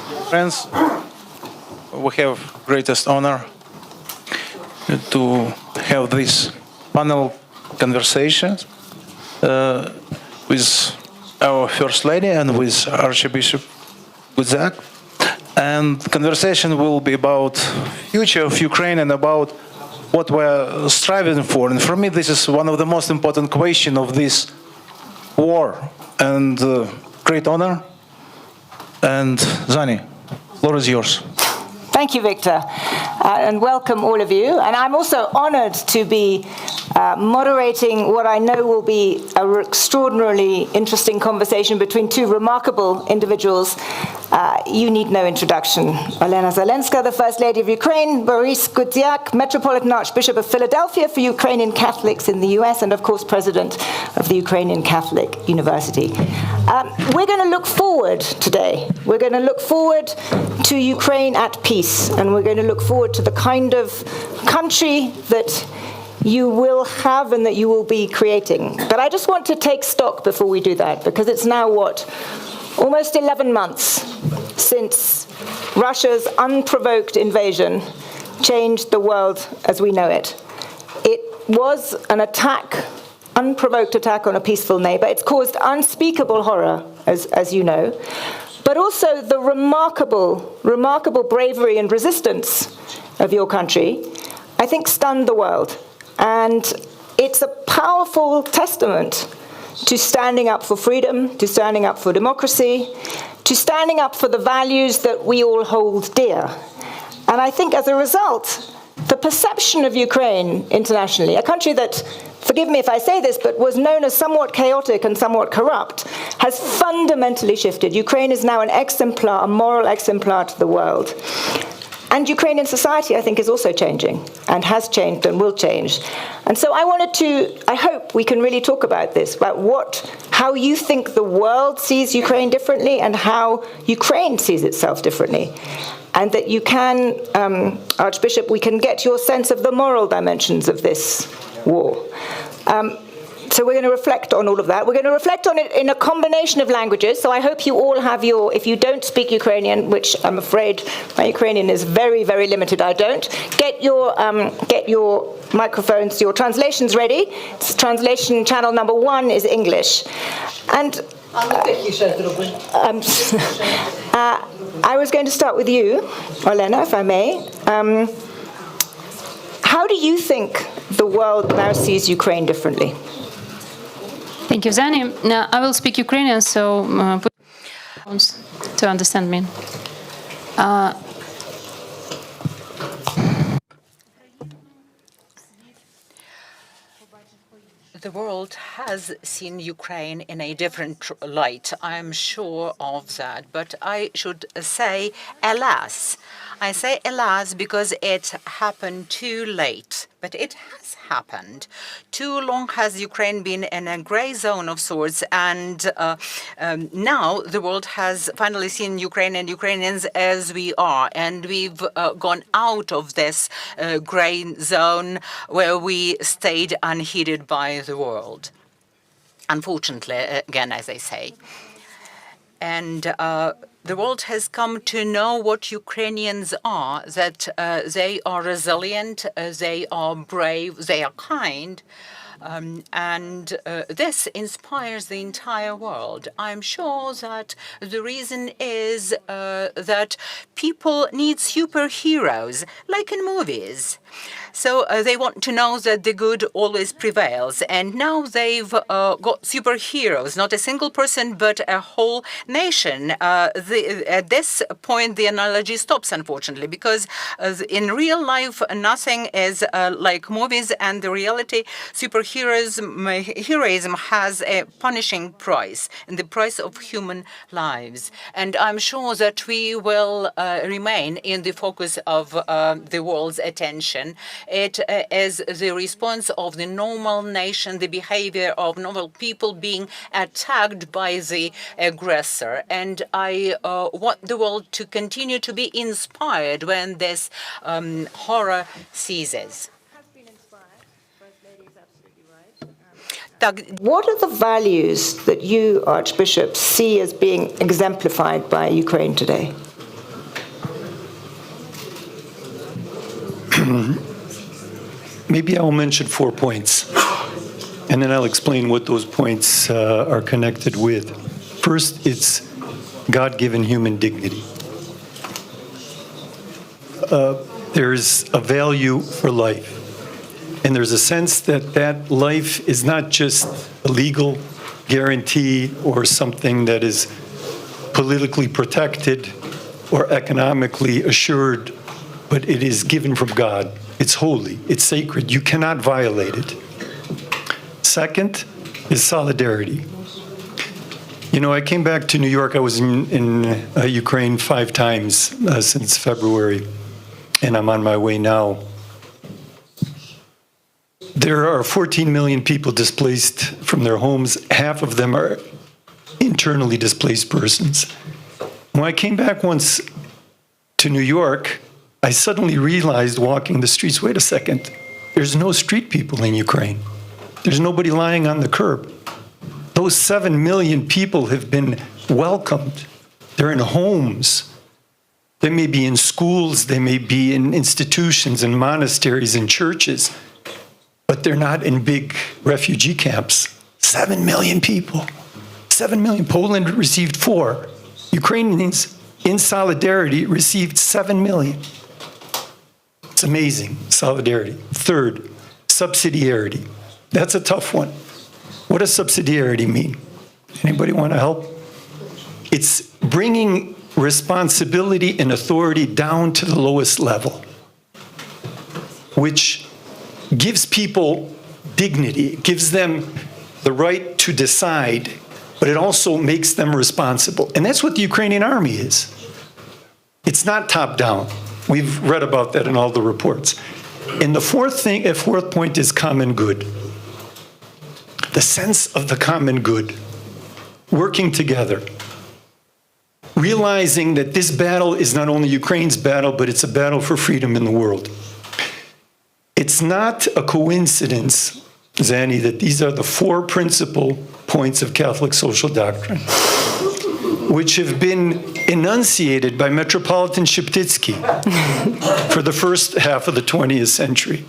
Friends, we have greatest honor to have this panel conversation with our First Lady and with Archbishop Guzak. And conversation will be about future of Ukraine and about what we're striving for. And for me, this is one of the most important questions of this war. And great honor. And Zani, floor is yours. Thank you, Victor, and welcome all of you. And I'm also honored to be moderating what I know will be an extraordinarily interesting conversation between two remarkable individuals. You need no introduction. Olena Zelenska, the First Lady of Ukraine, Boris Gudziak, Metropolitan Archbishop of Philadelphia for Ukrainian Catholics in the US, and of course, President of the Ukrainian Catholic University. We're going to look forward today. We're going to look forward to Ukraine at peace, and we're going to look forward to the kind of country that you will have and that you will be creating. But I just want to take stock before we do that, because it's now, almost 11 months since Russia's unprovoked invasion changed the world as we know it. It was an attack, unprovoked attack on a peaceful neighbor. It's caused unspeakable horror, as you know, but also the remarkable bravery and resistance of your country, I think, stunned the world. And it's a powerful testament to standing up for freedom, to standing up for democracy, to standing up for the values that we all hold dear. And I think as a result, the perception of Ukraine internationally, a country that, forgive me if I say this, but was known as somewhat chaotic and somewhat corrupt, has fundamentally shifted. Ukraine is now an exemplar, a moral exemplar to the world. And Ukrainian society, I think, is also changing, and has changed and will change. And so I hope we can really talk about this, about how you think the world sees Ukraine differently and how Ukraine sees itself differently. And that you can, Archbishop, we can get your sense of the moral dimensions of this war. So we're going to reflect on all of that. We're going to reflect on it in a combination of languages. So I hope you all have if you don't speak Ukrainian, which I'm afraid my Ukrainian is very, very limited, I don't, get your microphones, your translations ready. It's translation channel number 1 is English. And I was going to start with you, Olena, if I may. How do you think the world now sees Ukraine differently? Thank you, Zani. I will speak Ukrainian, so put to understand me. The world has seen Ukraine in a different light. I'm sure of that. But I should say, alas. I say alas because it happened too late. But it has happened. Too long has Ukraine been in a gray zone of sorts, and now the world has finally seen Ukraine and Ukrainians as we are, and we've gone out of this gray zone where we stayed unheeded by the world. Unfortunately, again, as I say. And the world has come to know what Ukrainians are, that they are resilient, they are brave, they are kind, and this inspires the entire world. I'm sure that the reason is that people need superheroes, like in movies. So they want to know that the good always prevails. And now they've got superheroes, not a single person, but a whole nation. At this point, the analogy stops, unfortunately, because in real life, nothing is like movies, and the reality, heroism has a punishing price, and the price of human lives. And I'm sure that we will remain in the focus of the world's attention. It is the response of the normal nation, the behavior of normal people being attacked by the aggressor. And I want the world to continue to be inspired when this horror ceases. What are the values that you, Archbishop, see as being exemplified by Ukraine today? Maybe I'll mention 4 points, and then I'll explain what those points are connected with. First, it's God-given human dignity. There's a value for life. And there's a sense that that life is not just a legal guarantee or something that is politically protected or economically assured, but it is given from God. It's holy, it's sacred. You cannot violate it. Second is solidarity. You know, I came back to New York. I was in Ukraine 5 times since February, and I'm on my way now. There are 14 million people displaced from their homes. Half of them are internally displaced persons. When I came back once to New York, I suddenly realized walking the streets, wait a second, there's no street people in Ukraine. There's nobody lying on the curb. Those 7 million people have been welcomed. They're in homes. They may be in schools, they may be in institutions and monasteries and churches, but they're not in big refugee camps. 7 million people. 7 million. Poland received 4. Ukrainians, in solidarity, received 7 million. It's amazing, solidarity. Third, subsidiarity. That's a tough one. What does subsidiarity mean? Anybody want to help? It's bringing responsibility and authority down to the lowest level, which gives people dignity, it gives them the right to decide, but it also makes them responsible. And that's what the Ukrainian army is. It's not top-down. We've read about that in all the reports. And the fourth point is common good. The sense of the common good, working together, realizing that this battle is not only Ukraine's battle, but it's a battle for freedom in the world. It's not a coincidence, Zanny, that these are the 4 principal points of Catholic social doctrine, which have been enunciated by Metropolitan Sheptytsky for the first half of the 20th century,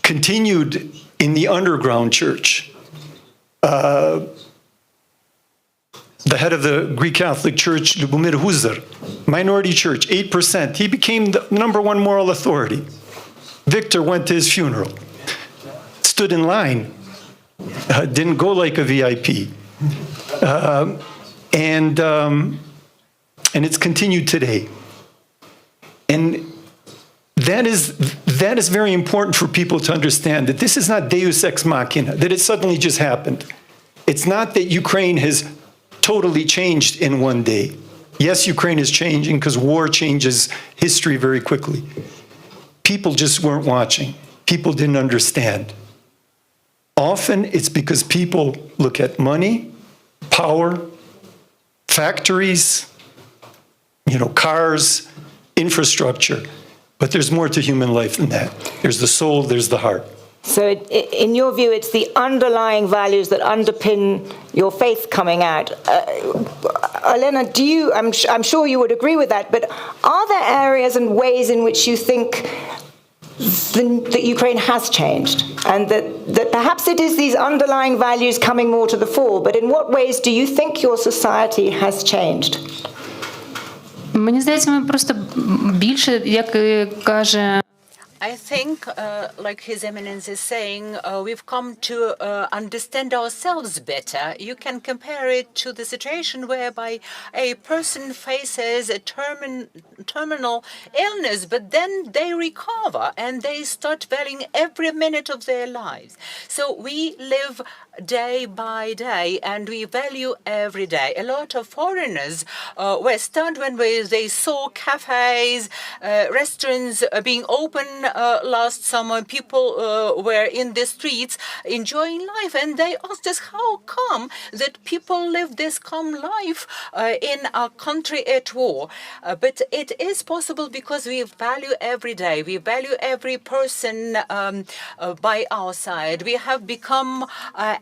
continued in the underground church. The head of the Greek Catholic Church, Lubomir Huzar, minority church, 8%. He became the #1 moral authority. Victor went to his funeral, stood in line, didn't go like a VIP. And it's continued today. And that is very important for people to understand, that this is not deus ex machina, that it suddenly just happened. It's not that Ukraine has totally changed in one day. Yes, Ukraine is changing because war changes history very quickly. People just weren't watching. People didn't understand. Often it's because people look at money, power, factories, cars, infrastructure. But there's more to human life than that. There's the soul, there's the heart. So in your view, it's the underlying values that underpin your faith coming out. Olena, I'm sure you would agree with that, but are there areas and ways in which you think that Ukraine has changed, and that perhaps it is these underlying values coming more to the fore, but in what ways do you think your society has changed? Мені здається, ми просто більше, як каже I think, like His Eminence is saying, we've come to understand ourselves better. You can compare it to the situation whereby a person faces a terminal illness, but then they recover and they start valuing every minute of their lives. So we live day by day and we value every day. A lot of foreigners were stunned when they saw cafes, restaurants being open last summer. People were in the streets enjoying life, and they asked us how come that people live this calm life in our country at war. But it is possible because we value every day. We value every person by our side. We have become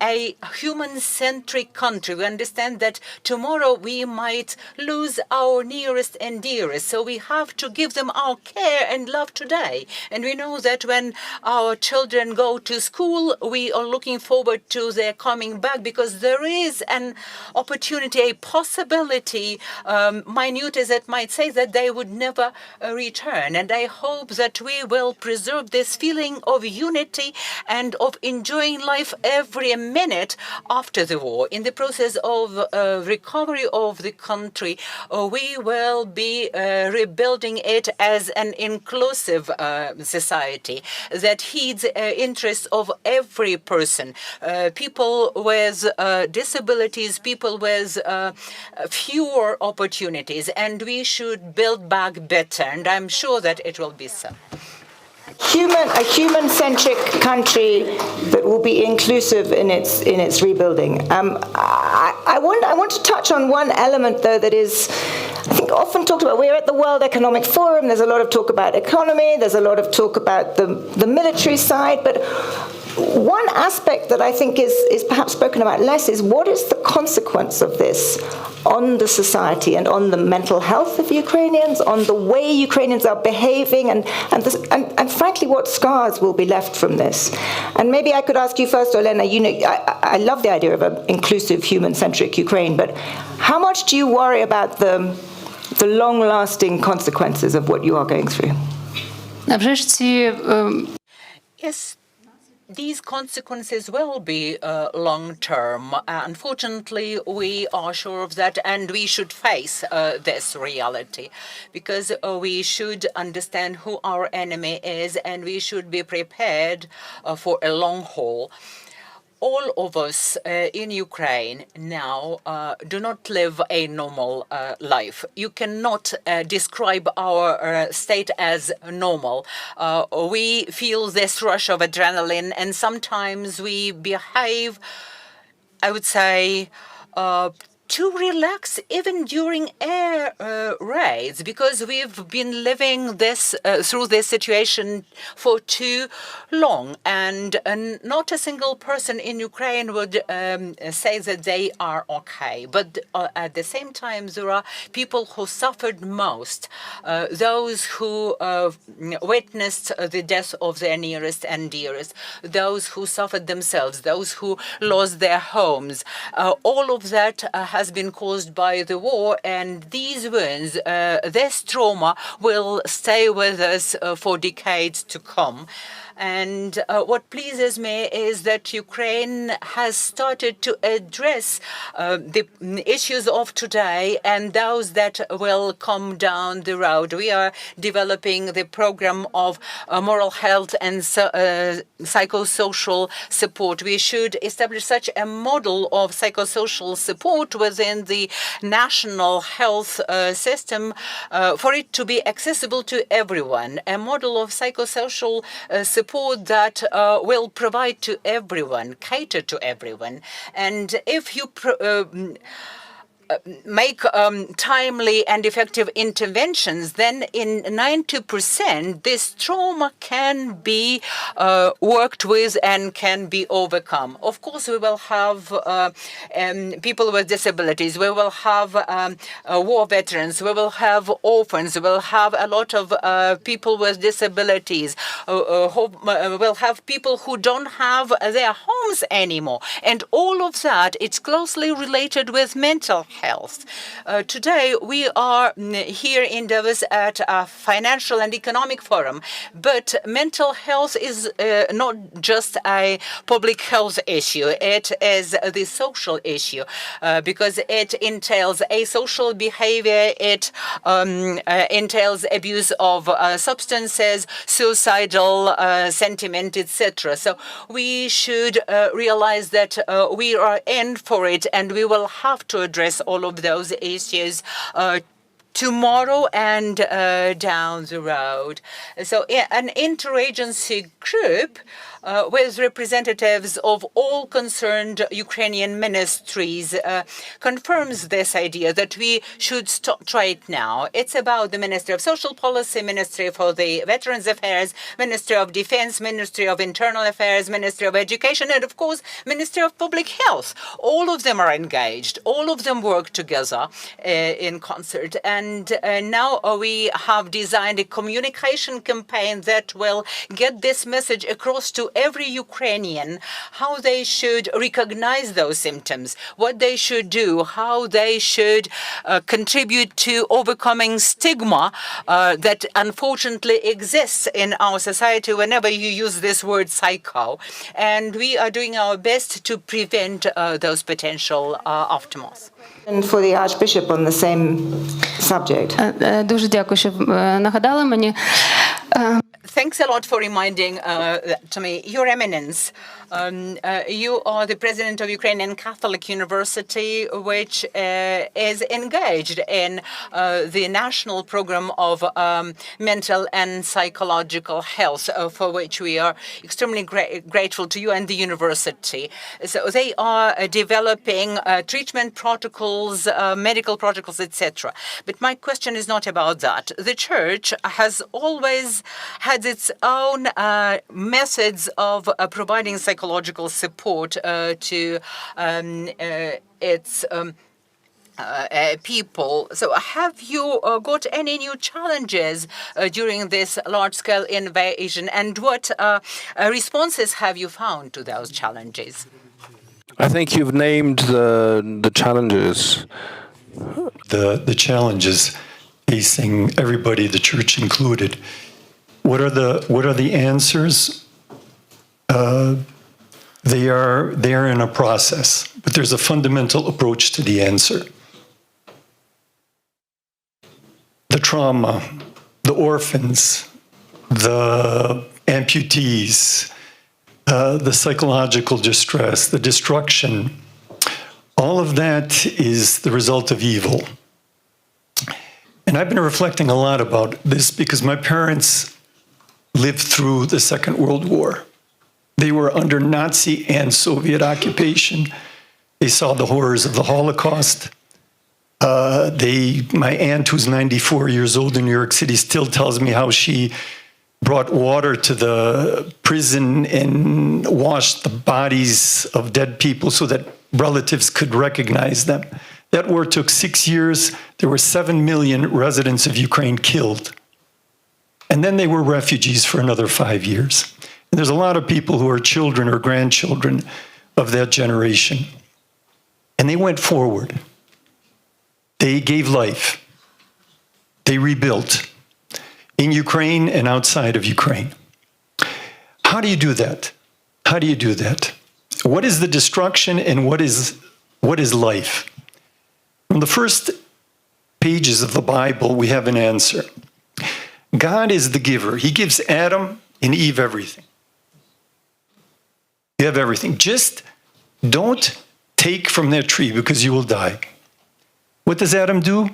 a human-centric country. We understand that tomorrow we might lose our nearest and dearest, so we have to give them our care and love today. And we know that when our children go to school, we are looking forward to their coming back, because there is an opportunity, a possibility, minute as it might say, that they would never return. And I hope that we will preserve this feeling of unity and of enjoying life every minute after the war. In the process of recovery of the country, we will be rebuilding it as an inclusive society that heeds interests of every person, people with disabilities, people with fewer opportunities, and we should build back better, and I'm sure that it will be so. A human-centric country that will be inclusive in its rebuilding. I want to touch on one element, though, that is, I think, often talked about. We're at the World Economic Forum. There's a lot of talk about economy. There's a lot of talk about the military side. But one aspect that I think is perhaps spoken about less is what is the consequence of this on the society and on the mental health of Ukrainians, on the way Ukrainians are behaving, and frankly, what scars will be left from this. And maybe I could ask you first, Olena. You know, I love the idea of an inclusive, human-centric Ukraine, but how much do you worry about the long-lasting consequences of what you are going through? Yes, these consequences will be long-term. Unfortunately, we are sure of that, and we should face this reality, because we should understand who our enemy is, and we should be prepared for a long haul. All of us in Ukraine now do not live a normal life. You cannot describe our state as normal. We feel this rush of adrenaline, and sometimes we behave, I would say, too relaxed even during air raids, because we've been living this through this situation for too long, and not a single person in Ukraine would say that they are okay. But at the same time, there are people who suffered most, those who witnessed the death of their nearest and dearest, those who suffered themselves, those who lost their homes. All of that has been caused by the war, and these wounds, this trauma will stay with us for decades to come. And what pleases me is that Ukraine has started to address the issues of today and those that will come down the road. We are developing the program of moral health and psychosocial support. We should establish such a model of psychosocial support within the national health system for it to be accessible to everyone. A model of psychosocial support that will provide to everyone, cater to everyone. And if you make timely and effective interventions, then in 90% this trauma can be worked with and can be overcome. Of course, we will have people with disabilities, we will have war veterans, we will have orphans, we will have a lot of people with disabilities, we'll have people who don't have their homes anymore. And all of that, it's closely related with mental health. Today, we are here in Davos at a financial and economic forum, but mental health is not just a public health issue. It is the social issue because it entails asocial behavior, it entails abuse of substances, suicidal sentiment, etc. So we should realize that we are in for it, and we will have to address all of those issues tomorrow and down the road. So an interagency group with representatives of all concerned Ukrainian ministries confirms this idea that we should start right now. It's about the Ministry of Social Policy, Ministry for the Veterans Affairs, Ministry of Defense, Ministry of Internal Affairs, Ministry of Education, and of course, Ministry of Public Health. All of them are engaged. All of them work together in concert. And now we have designed a communication campaign that will get this message across to every Ukrainian, how they should recognize those symptoms, what they should do, how they should contribute to overcoming stigma that unfortunately exists in our society whenever you use this word psycho. And we are doing our best to prevent those potential aftermaths. And for the Archbishop on the same subject. Дуже дякую, що нагадали мені. Thanks a lot for reminding to me, Your Eminence. You are the president of Ukrainian Catholic University, which is engaged in the national program of mental and psychological health, for which we are extremely grateful to you and the university. So they are developing treatment protocols, medical protocols, etc. But my question is not about that. The Church has always had its own methods of providing psychological support to its people. So have you got any new challenges during this large-scale invasion, and what responses have you found to those challenges? I think you've named the challenges. The challenges facing everybody, the church included. What are the answers? They are in a process, but there's a fundamental approach to the answer. The trauma, the orphans, the amputees, the psychological distress, the destruction, all of that is the result of evil. And I've been reflecting a lot about this because my parents lived through the Second World War. They were under Nazi and Soviet occupation. They saw the horrors of the Holocaust. My aunt, who's 94 years old in New York City, still tells me how she brought water to the prison and washed the bodies of dead people so that relatives could recognize them. That war took 6 years. There were 7 million residents of Ukraine killed. And then they were refugees for another 5 years. And there's a lot of people who are children or grandchildren of that generation. And they went forward. They gave life. They rebuilt in Ukraine and outside of Ukraine. How do you do that? How do you do that? What is the destruction and what is life? From the first pages of the Bible, we have an answer. God is the giver. He gives Adam and Eve everything. You have everything. Just don't take from that tree because you will die. What does Adam do?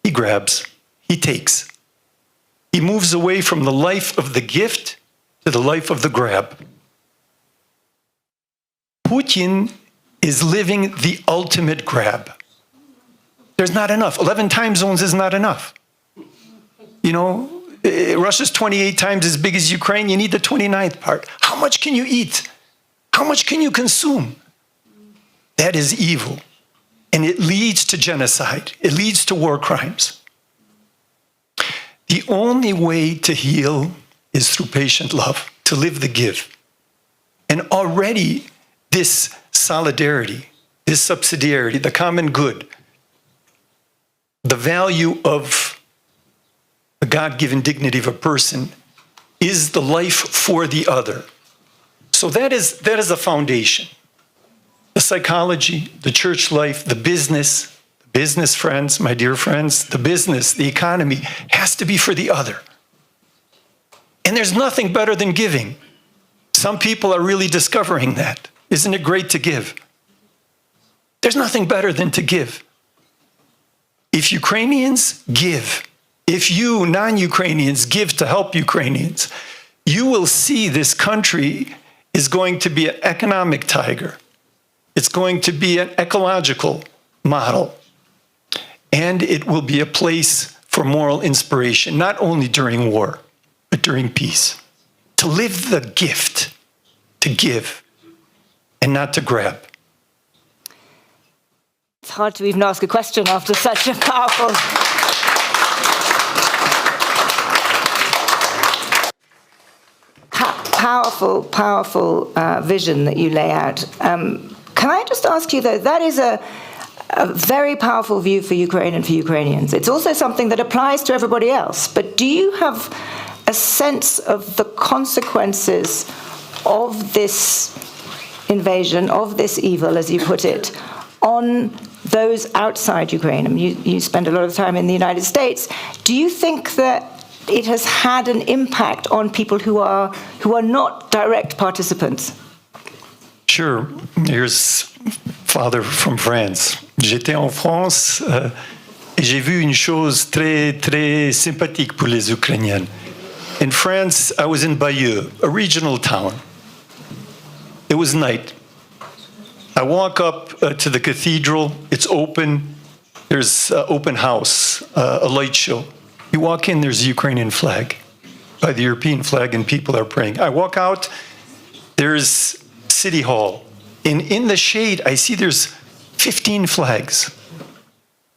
He grabs. He takes. He moves away from the life of the gift to the life of the grab. Putin is living the ultimate grab. There's not enough. 11 time zones is not enough. You know, Russia's 28 times as big as Ukraine. You need the 29th part. How much can you eat? How much can you consume? That is evil. And it leads to genocide. It leads to war crimes. The only way to heal is through patient love, to live the give. And already this solidarity, this subsidiarity, the common good, the value of the God-given dignity of a person is the life for the other. So that is a foundation. The psychology, the church life, the business friends, my dear friends, the business, the economy has to be for the other. And there's nothing better than giving. Some people are really discovering that. Isn't it great to give? There's nothing better than to give. If Ukrainians give, if you non-Ukrainians give to help Ukrainians, you will see this country is going to be an economic tiger. It's going to be an ecological model. And it will be a place for moral inspiration, not only during war, but during peace. To live the gift, to give, and not to grab. It's hard to even ask a question after such a powerful... powerful vision that you lay out. Can I just ask you, though, that is a very powerful view for Ukraine and for Ukrainians. It's also something that applies to everybody else. But do you have a sense of the consequences of this invasion, of this evil, as you put it, on those outside Ukraine? I mean, you spend a lot of time in the United States. Do you think that it has had an impact on people who are not direct participants? Sure. Here's father from France. J'étais en France et j'ai vu une chose très, très sympathique pour les Ukrainiens. In France, I was in Bayeux, a regional town. It was night. I walk up to the cathedral. It's open. There's an open house, a light show. You walk in, there's a Ukrainian flag by the European flag, and people are praying. I walk out, there's City Hall. And in the shade, I see there's 15 flags.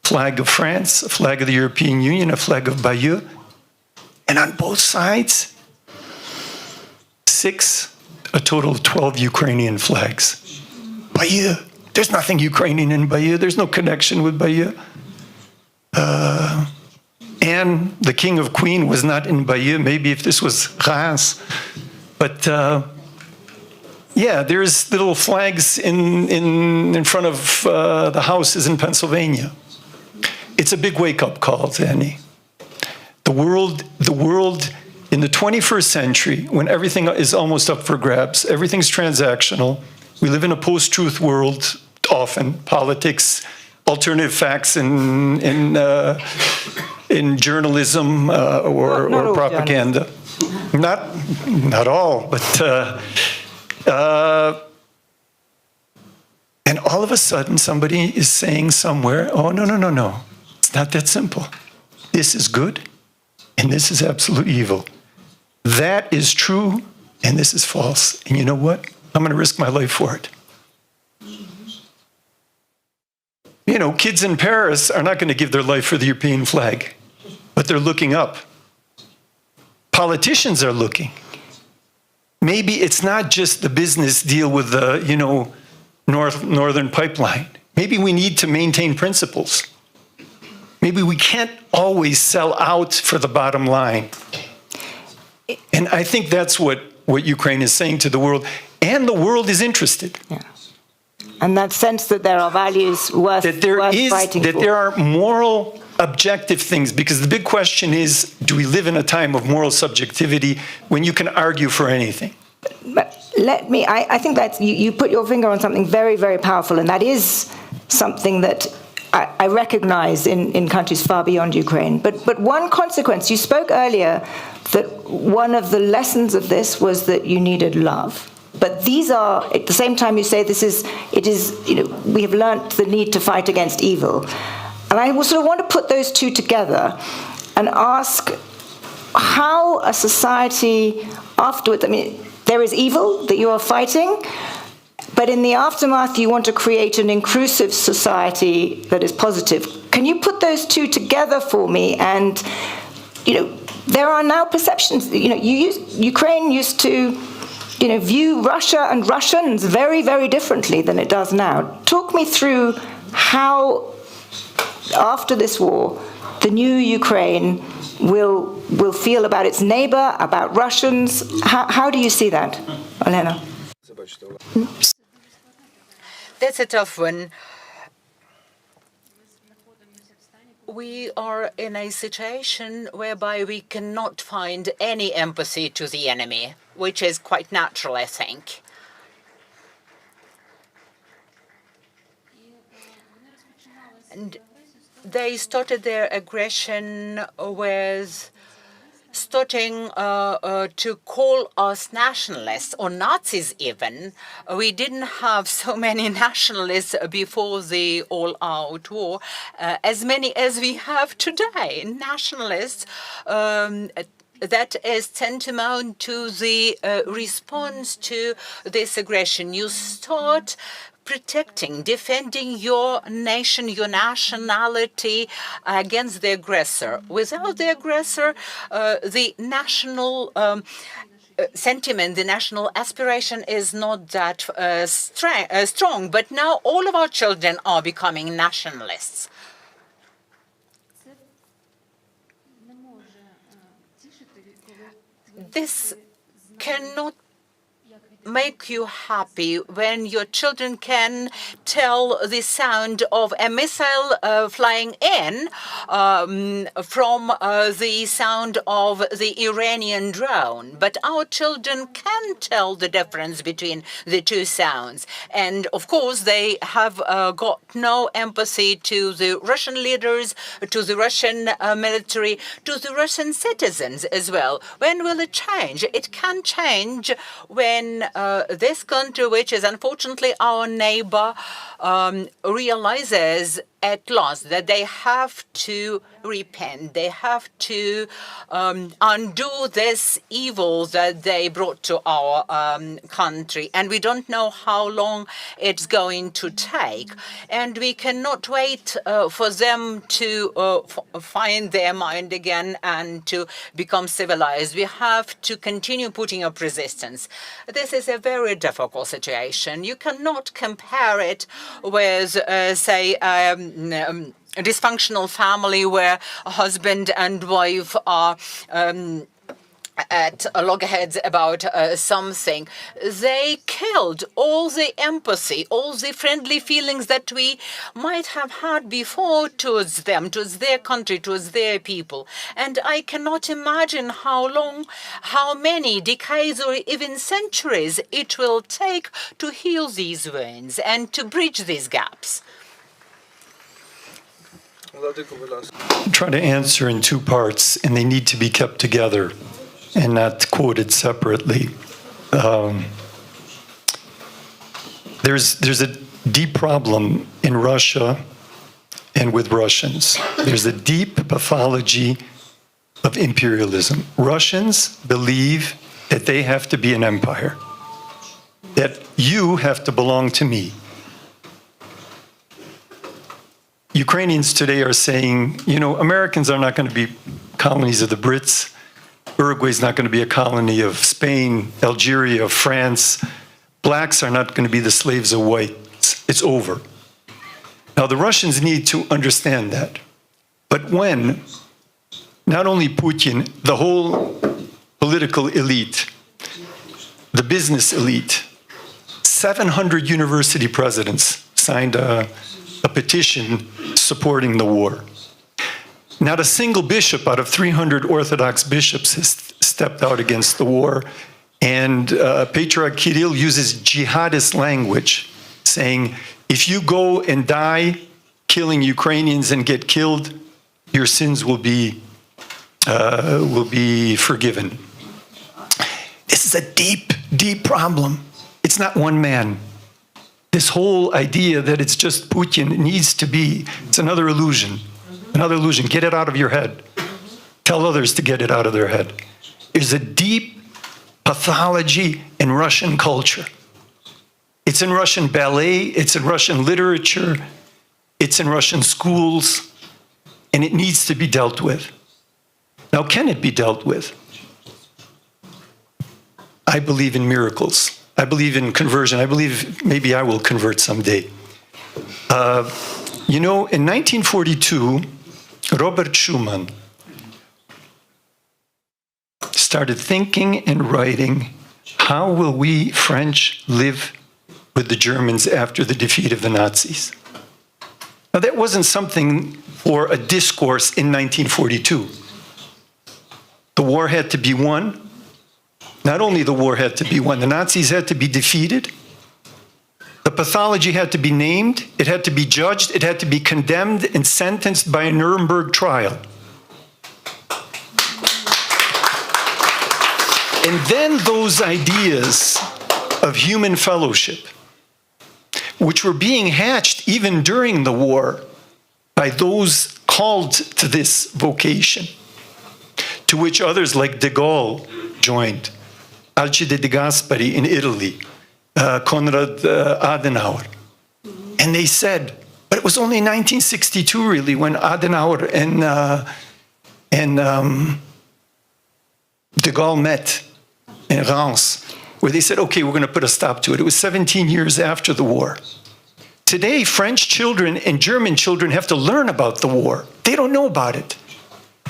Flag of France, a flag of the European Union, a flag of Bayeux. And on both sides, 6, a total of 12 Ukrainian flags. Bayeux. There's nothing Ukrainian in Bayeux. There's no connection with Bayeux. And the king of Queen was not in Bayeux. Maybe if this was Reims. But yeah, there's little flags in front of the houses in Pennsylvania. It's a big wake-up call, Zanny. The world in the 21st century, when everything is almost up for grabs, everything's transactional. We live in a post-truth world, often politics, alternative facts in journalism or propaganda. Not all, but and all of a sudden somebody is saying somewhere, oh, no. It's not that simple. This is good, and this is absolute evil. That is true, and this is false. And you know what? I'm going to risk my life for it. You know, kids in Paris are not going to give their life for the European flag, but they're looking up. Politicians are looking. Maybe it's not just the business deal with the, Northern Pipeline. Maybe we need to maintain principles. Maybe we can't always sell out for the bottom line. And I think that's what Ukraine is saying to the world. And the world is interested. Yeah. And that sense that there are values worth fighting for. That there are moral, objective things. Because the big question is, do we live in a time of moral subjectivity when you can argue for anything? But I think that you put your finger on something very, very powerful, and that is something that I recognize in countries far beyond Ukraine. But one consequence, you spoke earlier that one of the lessons of this was that you needed love. But these are, at the same time you say we have learnt the need to fight against evil. And I sort of want to put those two together and ask how a society afterwards, I mean, there is evil that you are fighting, but in the aftermath you want to create an inclusive society that is positive. Can you put those two together for me? And, there are now perceptions, Ukraine used to view Russia and Russians very, very differently than it does now. Talk me through how, after this war, the new Ukraine will feel about its neighbor, about Russians. How do you see that, Olena? That's a tough one. We are in a situation whereby we cannot find any empathy to the enemy, which is quite natural, I think. And they started their aggression with starting to call us nationalists or Nazis even. We didn't have so many nationalists before the all-out war, as many as we have today. Nationalists, that is tantamount to the response to this aggression. You start protecting, defending your nation, your nationality against the aggressor. Without the aggressor, the national sentiment, the national aspiration is not that strong. But now all of our children are becoming nationalists. This cannot make you happy when your children can tell the sound of a missile flying in from the sound of the Iranian drone. But our children can tell the difference between the two sounds. And of course, they have got no empathy to the Russian leaders, to the Russian military, to the Russian citizens as well. When will it change? It can change when this country, which is unfortunately our neighbor, realizes at last that they have to repent. They have to undo this evil that they brought to our country. And we don't know how long it's going to take. And we cannot wait for them to find their mind again and to become civilized. We have to continue putting up resistance. This is a very difficult situation. You cannot compare it with, say, a dysfunctional family where a husband and wife are at loggerheads about something. They killed all the empathy, all the friendly feelings that we might have had before towards them, towards their country, towards their people. And I cannot imagine how long, how many decades or even centuries it will take to heal these wounds and to bridge these gaps. Try to answer in two parts, and they need to be kept together and not quoted separately. There's a deep problem in Russia and with Russians. There's a deep pathology of imperialism. Russians believe that they have to be an empire, that you have to belong to me. Ukrainians today are saying, you know, Americans are not going to be colonies of the Brits. Uruguay is not going to be a colony of Spain, Algeria, France. Blacks are not going to be the slaves of whites. It's over. Now, the Russians need to understand that. But when not only Putin, the whole political elite, the business elite, 700 university presidents signed a petition supporting the war. Not a single bishop out of 300 Orthodox bishops has stepped out against the war. And Patriarch Kirill uses jihadist language, saying, if you go and die killing Ukrainians and get killed, your sins will be forgiven. This is a deep, deep problem. It's not one man. This whole idea that it's just Putin needs to be, it's another illusion. Another illusion. Get it out of your head. Tell others to get it out of their head. There's a deep pathology in Russian culture. It's in Russian ballet, it's in Russian literature, it's in Russian schools, and it needs to be dealt with. Now, can it be dealt with? I believe in miracles. I believe in conversion. I believe maybe I will convert someday. You know, in 1942, Robert Schuman started thinking and writing, how will we French live with the Germans after the defeat of the Nazis? Now, that wasn't something for a discourse in 1942. The war had to be won. Not only the war had to be won, the Nazis had to be defeated, The pathology had to be named, it had to be judged, it had to be condemned and sentenced by a Nuremberg trial. And then those ideas of human fellowship, which were being hatched even during the war by those called to this vocation, to which others like de Gaulle joined, Alcide de Gasperi in Italy, Konrad Adenauer. And they said, but it was only in 1962 really when Adenauer and de Gaulle met in Reims, where they said, okay, we're going to put a stop to it. It was 17 years after the war. Today, French children and German children have to learn about the war. They don't know about it.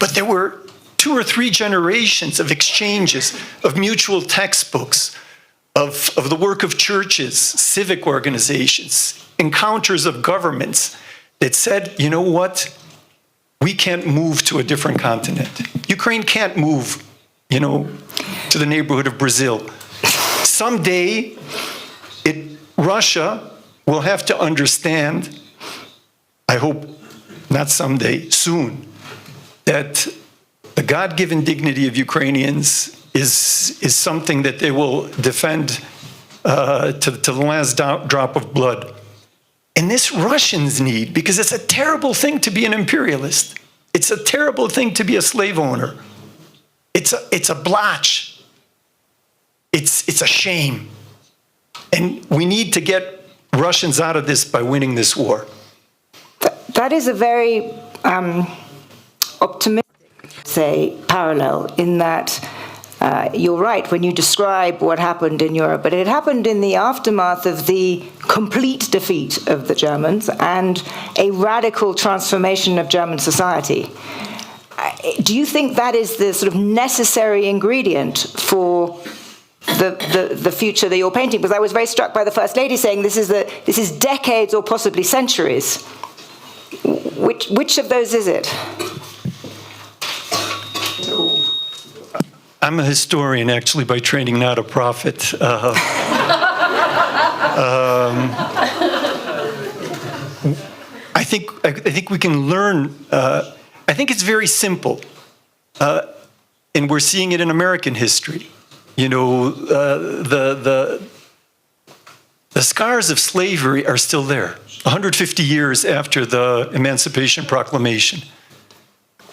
But there were 2 or 3 generations of exchanges, of mutual textbooks, of the work of churches, civic organizations, encounters of governments that said, you know what? We can't move to a different continent. Ukraine can't move, to the neighborhood of Brazil. Someday, Russia will have to understand, I hope not someday, soon, that the God-given dignity of Ukrainians is something that they will defend to the last drop of blood. And this Russians need, because it's a terrible thing to be an imperialist. It's a terrible thing to be a slave owner. It's a blotch. It's a shame. And we need to get Russians out of this by winning this war. That is a very optimistic, parallel in that you're right when you describe what happened in Europe, but it happened in the aftermath of the complete defeat of the Germans and a radical transformation of German society. Do you think that is the sort of necessary ingredient for the future that you're painting? Because I was very struck by the First Lady saying this is decades or possibly centuries. Which of those is it? I'm a historian, actually, by training, not a prophet. I think we can learn. I think it's very simple, and we're seeing it in American history. The scars of slavery are still there. 150 years after the Emancipation Proclamation,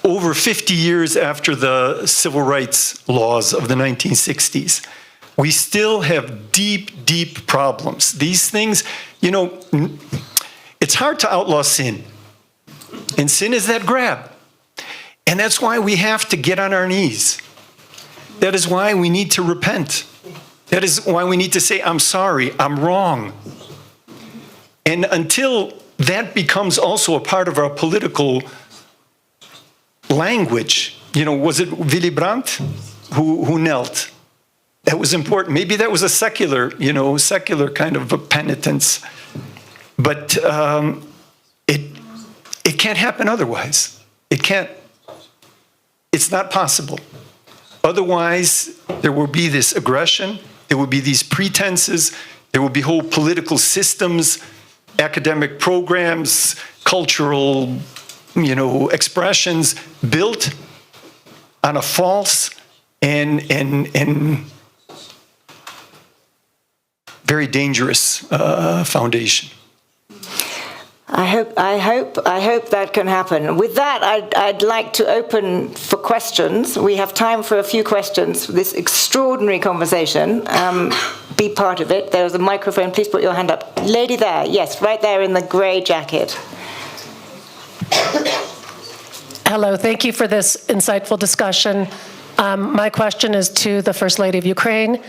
over 50 years after the civil rights laws of the 1960s, we still have deep, deep problems. These things, it's hard to outlaw sin. And sin is that grab. And that's why we have to get on our knees. That is why we need to repent. That is why we need to say, I'm sorry, I'm wrong. And until that becomes also a part of our political language, was it Willy Brandt who knelt? That was important. Maybe that was a secular kind of a penitence. But it can't happen otherwise. It can't. It's not possible. Otherwise, there will be this aggression, there will be these pretenses, there will be whole political systems, academic programs, cultural, expressions built on a false and very dangerous foundation. I hope that can happen. With that, I'd like to open for questions. We have time for a few questions for this extraordinary conversation. Be part of it. There's a microphone. Please put your hand up. Lady there. Yes, right there in the grey jacket. Hello. Thank you for this insightful discussion. My question is to the First Lady of Ukraine,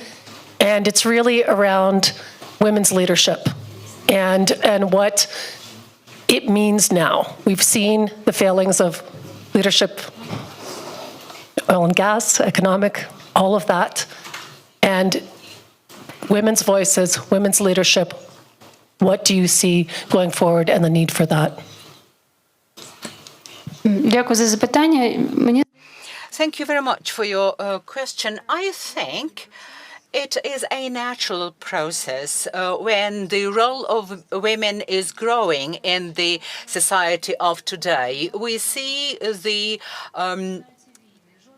and it's really around women's leadership and what it means now. We've seen the failings of leadership, oil and gas, economic, all of that. And women's voices, women's leadership, what do you see going forward and the need for that? Дякую за запитання. Thank you very much for your question. I think It is a natural process when the role of women is growing in the society of today. We see the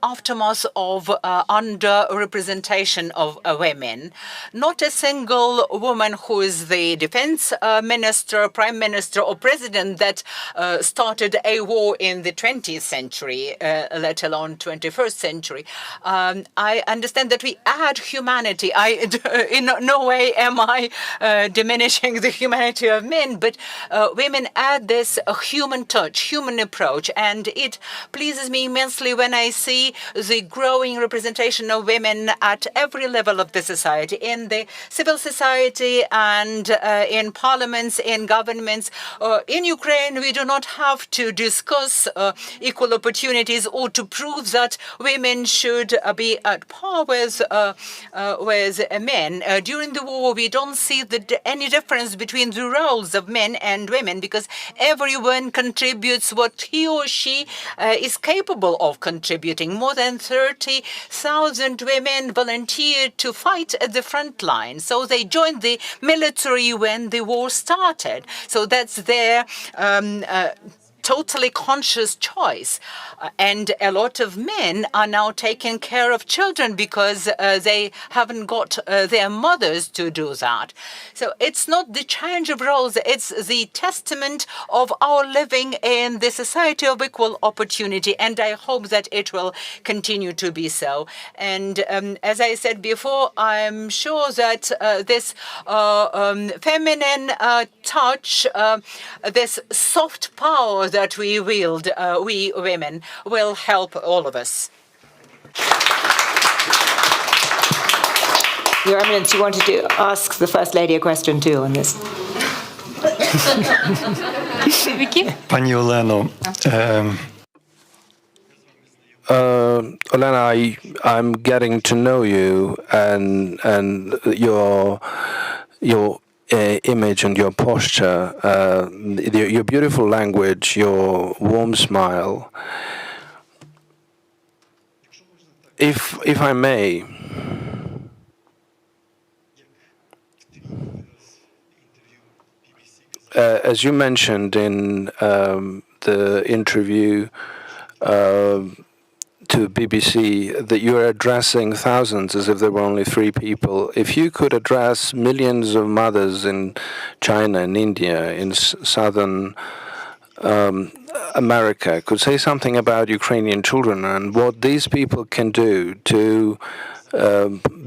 aftermath of underrepresentation of women. Not a single woman who is the defense minister, prime minister, or president that started a war in the 20th century, let alone 21st century. I understand that we add humanity. In no way am I diminishing the humanity of men, but women add this human touch, human approach, and it pleases me immensely when I see the growing representation of women at every level of the society, in the civil society and in parliaments, in governments. In Ukraine, we do not have to discuss equal opportunities or to prove that women should be at par with men. During the war, we don't see any difference between the roles of men and women because everyone contributes what he or she is capable of contributing. More than 30,000 women volunteered to fight at the front line. So they joined the military when the war started. So that's their totally conscious choice. And a lot of men are now taking care of children because they haven't got their mothers to do that. So it's not the change of roles, it's the testament of our living in the society of equal opportunity. And I hope that it will continue to be so. And as I said before, I'm sure that this feminine touch, this soft power that we wield, we women, will help all of us. Your Eminence, you wanted to ask the First Lady a question too on this. Pani Oleno, Olena, I'm getting to know you and your image and your posture, your beautiful language, your warm smile. If I may, as you mentioned in the interview to BBC, that you're addressing thousands as if there were only 3 people. If you could address millions of mothers in China and India, in southern America, could say something about Ukrainian children and what these people can do to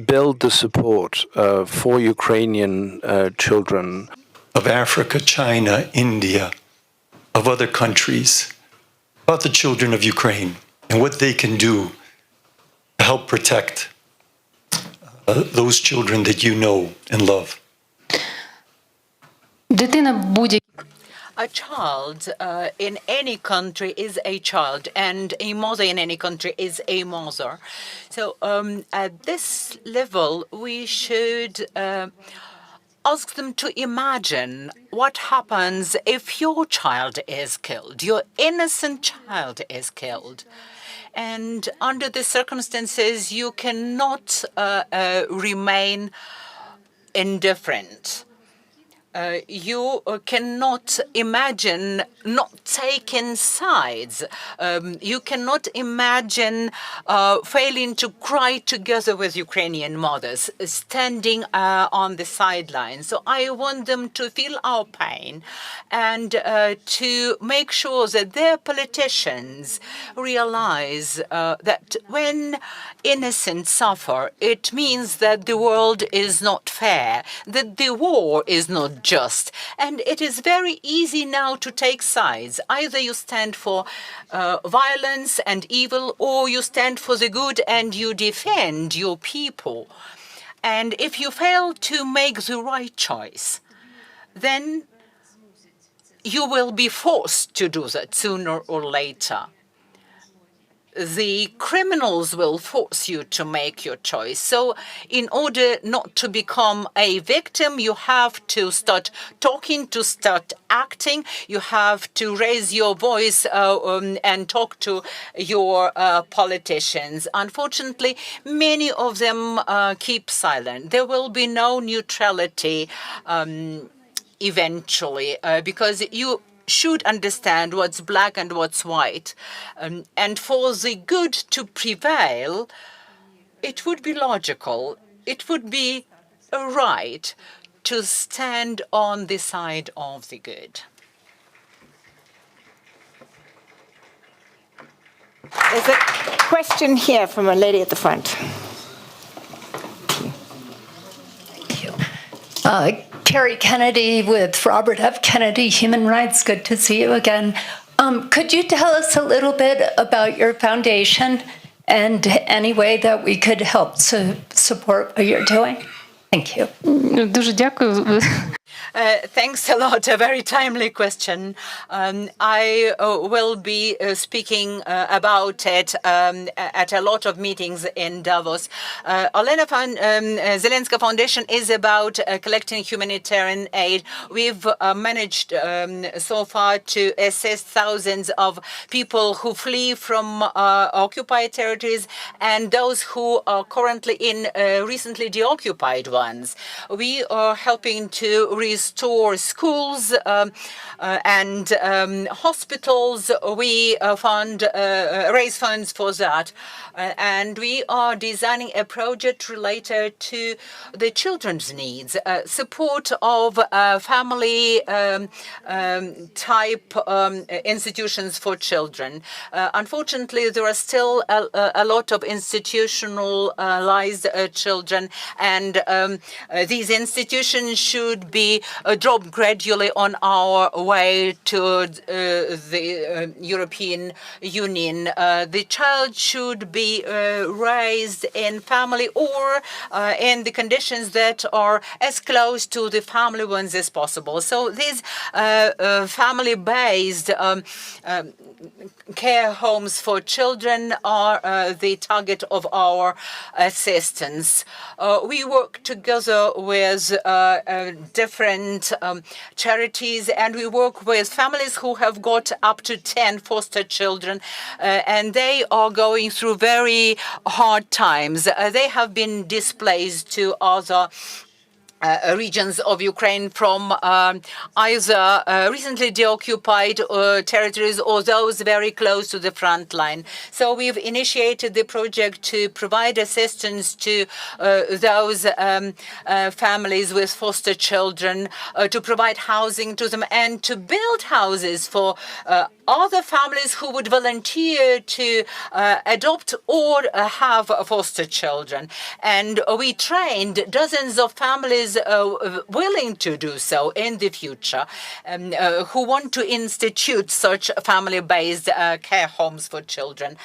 build the support for Ukrainian children. of Africa, China, India, of other countries, about the children of Ukraine and what they can do to help protect those children that you know and love. A child in any country is a child, and a mother in any country is a mother. So at this level, we should ask them to imagine what happens if your child is killed, your innocent child is killed. And under the circumstances, you cannot remain indifferent. You cannot imagine not taking sides. You cannot imagine failing to cry together with Ukrainian mothers, standing on the sidelines. So I want them to feel our pain and to make sure that their politicians realize that when innocents suffer, it means that the world is not fair, that the war is not just. And it is very easy now to take sides. Either you stand for violence and evil, or you stand for the good and you defend your people. And if you fail to make the right choice, then you will be forced to do that sooner or later. the criminals will force you to make your choice. So in order not to become a victim, you have to start talking, to start acting. You have to raise your voice and talk to your politicians. Unfortunately, many of them keep silent. There will be no neutrality eventually because you should understand what's black and what's white. And for the good to prevail, it would be logical, it would be right to stand on the side of the good. There's a question here from a lady at the front. Terry Kennedy with Robert F. Kennedy Human Rights. Good to see you again. Could you tell us a little bit about your foundation and any way that we could help support what you're doing? Thank you. Дуже дякую. Thanks a lot. A very timely question. I will be speaking about it at a lot of meetings in Davos. Olena Zelenska Foundation is about collecting humanitarian aid. We've managed so far to assist thousands of people who flee from occupied territories and those who are currently in recently deoccupied ones. We are helping to restore schools and hospitals. We raise funds for that. And we are designing a project related to the children's needs, support of family type institutions for children. Unfortunately, there are still a lot of institutionalized children, and these institutions should be dropped gradually on our way to the European Union. The child should be raised in family or in the conditions that are as close to the family ones as possible. So these family-based care homes for children are the target of our assistance. We work together with different charities, and we work with families who have got up to 10 foster children, and they are going through very hard times. They have been displaced to other regions of Ukraine from either recently deoccupied territories or those very close to the front line. So we've initiated the project to provide assistance to those families with foster children, to provide housing to them, and to build houses for other families who would volunteer to adopt or have foster children. And we trained dozens of families willing to do so in the future, who want to institute such family-based care homes for children,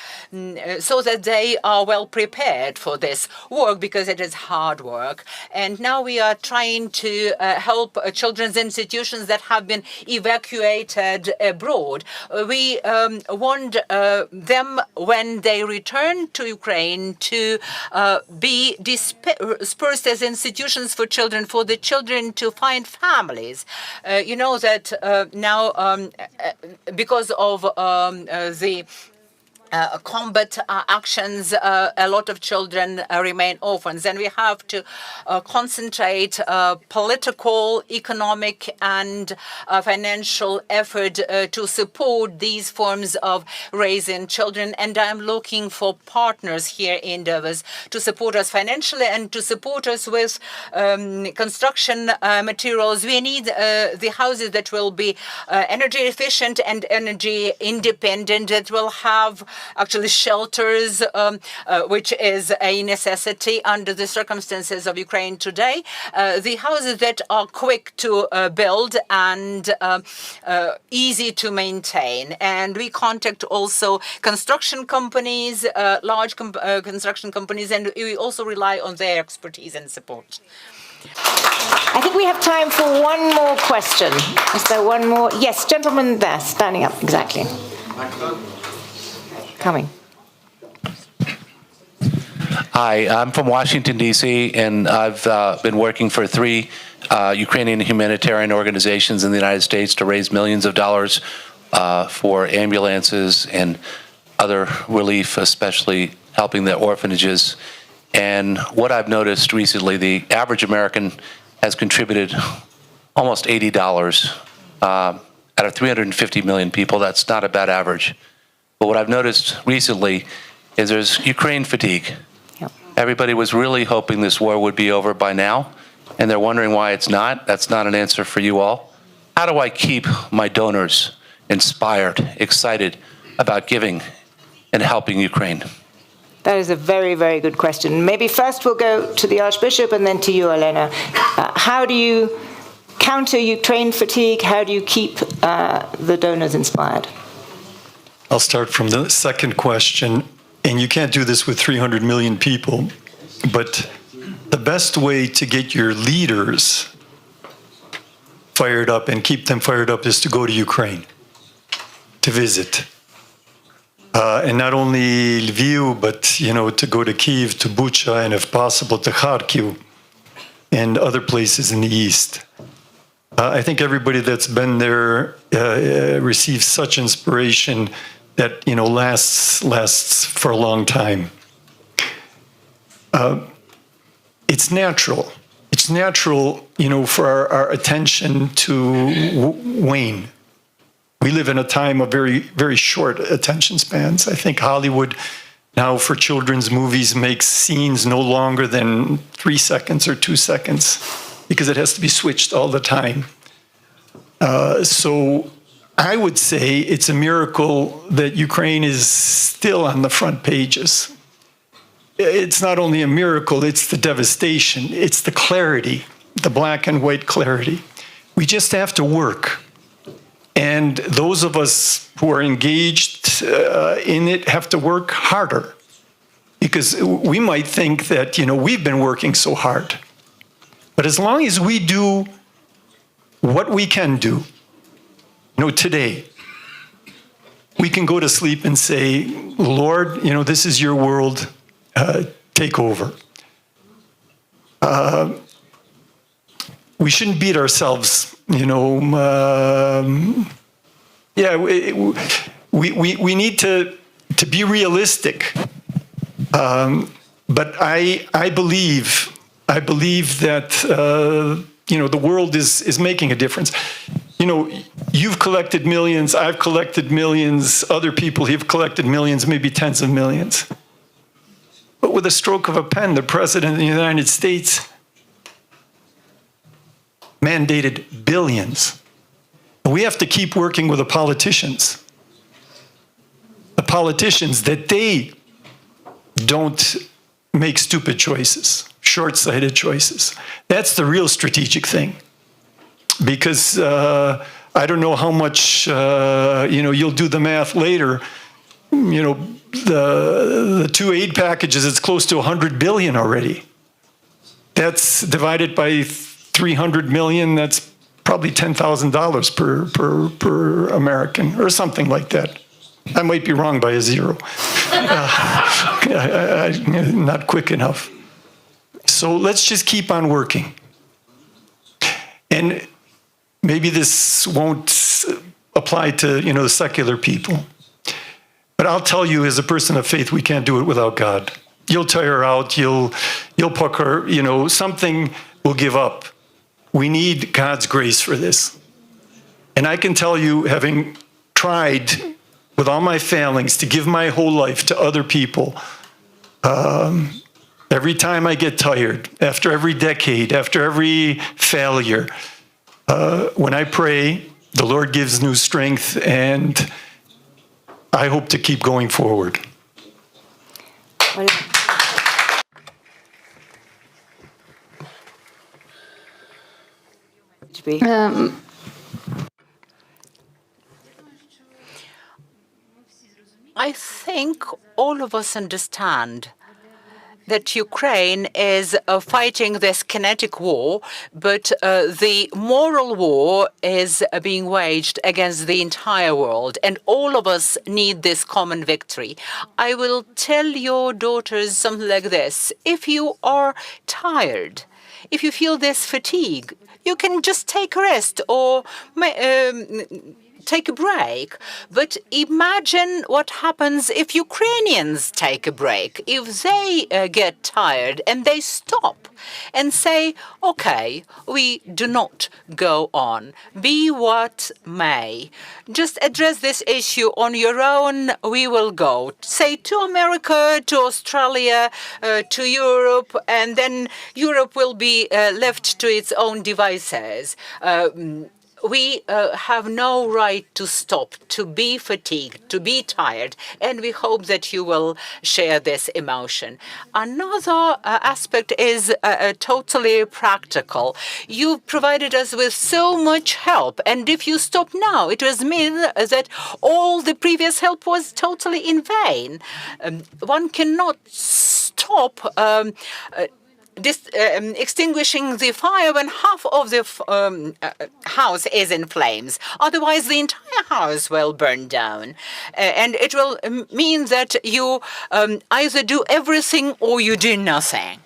so that they are well prepared for this work, because it is hard work. And now we are trying to help children's institutions that have been evacuated abroad. We want them, when they return to Ukraine, to be dispersed as institutions for children, for the children to find families. You know that now, because of the combat actions, a lot of children remain orphans, and we have to concentrate political, economic, and financial effort to support these forms of raising children. And I'm looking for partners here in Davos to support us financially and to support us with construction materials. We need the houses that will be energy efficient and energy independent, that will have actually shelters, which is a necessity under the circumstances of Ukraine today. The houses that are quick to build and easy to maintain. And we contact also construction companies, large construction companies, and we also rely on their expertise and support. I think we have time for one more question. Is there one more? Yes, gentleman there, standing up, exactly. Coming. Hi, I'm from Washington, D.C., and I've been working for 3 Ukrainian humanitarian organizations in the United States to raise millions of dollars for ambulances and other relief, especially helping the orphanages. And what I've noticed recently, the average American has contributed almost $80 out of 350 million people. That's not a bad average. But what I've noticed recently is there's Ukraine fatigue. Everybody was really hoping this war would be over by now, and they're wondering why it's not. That's not an answer for you all. How do I keep my donors inspired, excited about giving and helping Ukraine? That is a very, very good question. Maybe first we'll go to the Archbishop and then to you, Olena. How do you counter Ukraine fatigue? How do you keep the donors inspired? I'll start from the second question. And you can't do this with 300 million people, but the best way to get your leaders fired up and keep them fired up is to go to Ukraine, to visit. And not only Lviv, but, to go to Kyiv, to Bucha, and if possible, to Kharkiv and other places in the east. I think everybody that's been there receives such inspiration that lasts for a long time. It's natural. It's natural, for our attention to wane. We live in a time of very, very short attention spans. I think Hollywood now for children's movies makes scenes no longer than 3 seconds or 2 seconds because it has to be switched all the time. So I would say it's a miracle that Ukraine is still on the front pages. It's not only a miracle, it's the devastation, it's the clarity, the black and white clarity. We just have to work. And those of us who are engaged in it have to work harder. Because we might think that, we've been working so hard. But as long as we do what we can do, today, we can go to sleep and say, Lord, this is your world, take over. We shouldn't beat ourselves, we need to be realistic. But I believe that, the world is making a difference. You've collected millions, I've collected millions, other people have collected millions, maybe tens of millions. But with a stroke of a pen, the President of the United States mandated billions. We have to keep working with the politicians. The politicians, that they don't make stupid choices, short-sighted choices. That's the real strategic thing. Because I don't know how much, you'll do the math later. The 2 aid packages, it's close to 100 billion already. That's divided by 300 million, that's probably $10,000 per American, or something like that. I might be wrong by a zero. Not quick enough. So let's just keep on working. And maybe this won't apply to, the secular people. But I'll tell you, as a person of faith, we can't do it without God. You'll tire out, you'll pucker, something will give up. We need God's grace for this. And I can tell you, having tried with all my failings to give my whole life to other people, every time I get tired, after every decade, after every failure, when I pray, the Lord gives new strength, and I hope to keep going forward. I think all of us understand that Ukraine is fighting this kinetic war, but the moral war is being waged against the entire world, and all of us need this common victory. I will tell your daughters something like this. If you are tired, if you feel this fatigue, you can just take a rest or take a break. But imagine what happens if Ukrainians take a break, if they get tired and they stop and say, okay, we do not go on, be what may. Just address this issue on your own, we will go. Say to America, to Australia, to Europe, and then Europe will be left to its own devices. We have no right to stop, to be fatigued, to be tired, and we hope that you will share this emotion. Another aspect is totally practical. You provided us with so much help, and if you stop now, it will mean that all the previous help was totally in vain. One cannot stop extinguishing the fire when half of the house is in flames. Otherwise, the entire house will burn down. And it will mean that you either do everything or you do nothing.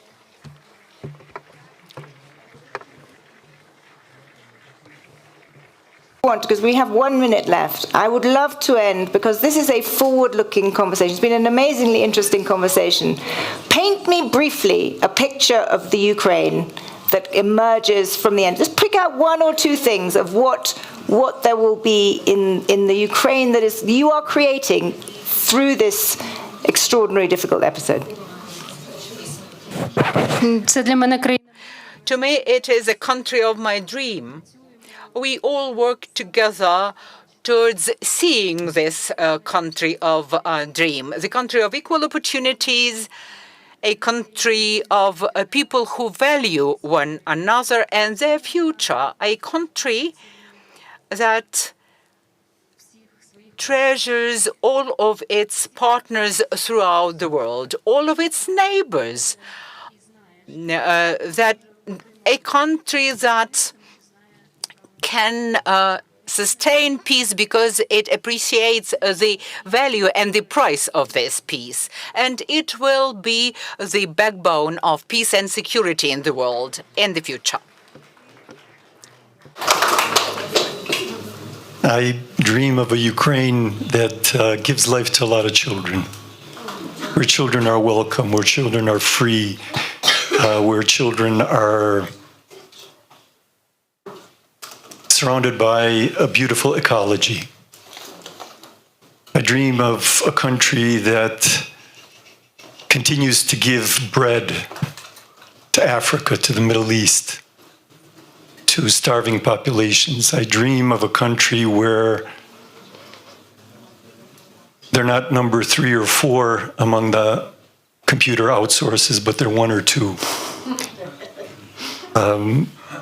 Because we have 1 minute left. I would love to end, because this is a forward-looking conversation. It's been an amazingly interesting conversation. Paint me briefly a picture of the Ukraine that emerges from the end. Just pick out one or two things of what there will be in the Ukraine that is you are creating through this extraordinary, difficult episode. To me, it is a country of my dream. We all work together towards seeing this country of dream, the country of equal opportunities, a country of people who value one another and their future, a country that treasures all of its partners throughout the world, all of its neighbors, that a country that can sustain peace because it appreciates the value and the price of this peace. And it will be the backbone of peace and security in the world in the future. I dream of a Ukraine that gives life to a lot of children, where children are welcome, where children are free, where children are surrounded by a beautiful ecology. I dream of a country that continues to give bread to Africa, to the Middle East, to starving populations. I dream of a country where they're not number 3 or 4 among the computer outsources, but they're 1 or 2.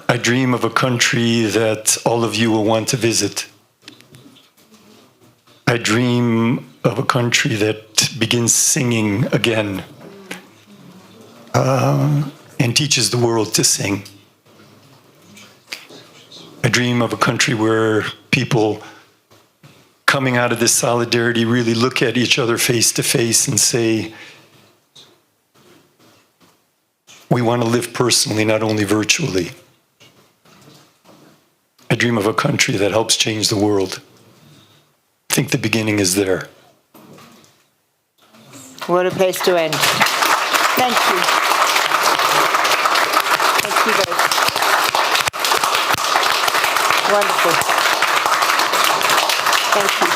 I dream of a country that all of you will want to visit. I dream of a country that begins singing again and teaches the world to sing. I dream of a country where people coming out of this solidarity really look at each other face to face and say, we want to live personally, not only virtually. I dream of a country that helps change the world. I think the beginning is there. What a place to end. Thank you. Thank you both. Wonderful. Thank you.